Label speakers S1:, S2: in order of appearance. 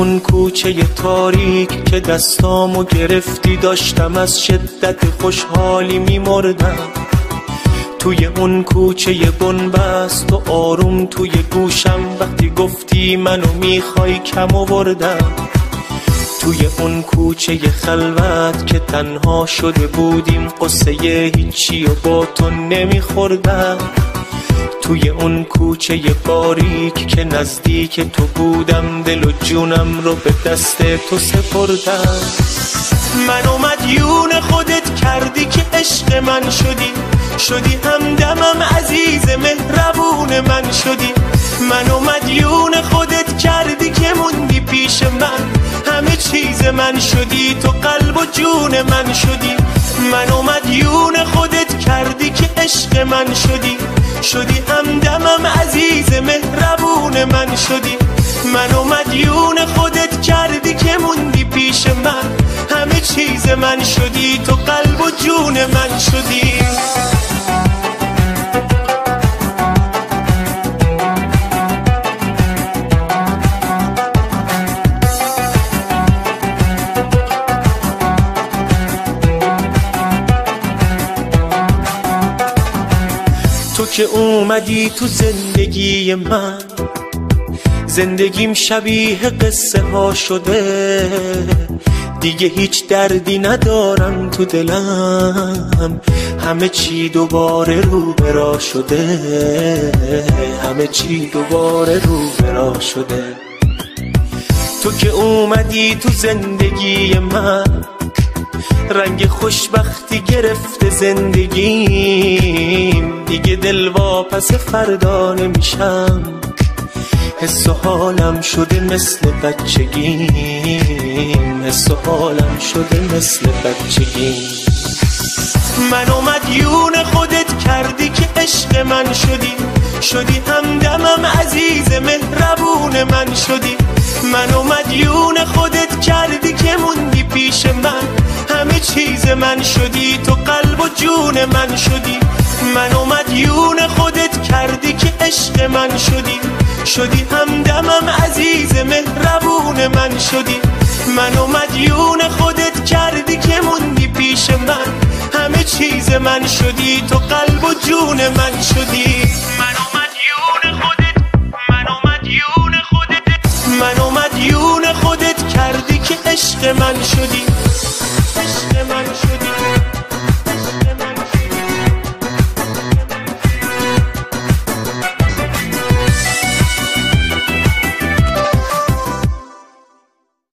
S1: اون کوچه تاریک که دستامو گرفتی داشتم از شدت خوشحالی میمردم. توی اون کوچه بنبست و آروم توی گوشم وقتی گفتی منو میخوای کم آوردم. توی اون کوچه خلوت که تنها شده بودیم قصه هیچی و با تو نمیخوردم. توی اون کوچه باریک که نزدیک تو بودم دل و جونم رو به دست تو سپردم. منو مدیون خودت کردی که عشق من شدی همدمم عزیز مهربون من شدی. منو مدیون خودت کردی که موندی پیش من، همه چیز من شدی، تو قلب و جون من شدی. منو مدیون خودت کردی که عشق من شدی همدمم عزیز مهربون من شدی. منو مدیون خودت کردی که موندی پیش من، همه چیز من شدی، تو قلب و جون من شدی. تو که اومدی تو زندگی من، زندگیم شبیه قصه ها شده. دیگه هیچ دردی ندارم تو دلم، همه چی دوباره رو برا شده، همه چی دوباره رو برا شده. تو که اومدی تو زندگی من، رنگ خوشبختی گرفته زندگیم. دیگه دل واپس فردا نمیشم، حس و حالم شده مثل بچگیم، حس و حالم شده مثل بچگیم. منو مدیون خودت کردی که عشق من شدی همدمم عزیز مهربون من شدی. منو مدیون خودت کردی که موندی پیش من، همه چیز من شدی، تو قلب و جون من شدی. منو مدیون خودت کردی که عشق من شدی همدمم عزیز مهربون من شدی. منو مدیون خودت کردی که موندی پیش من، همه چیز من شدی، تو قلب و جون من شدی.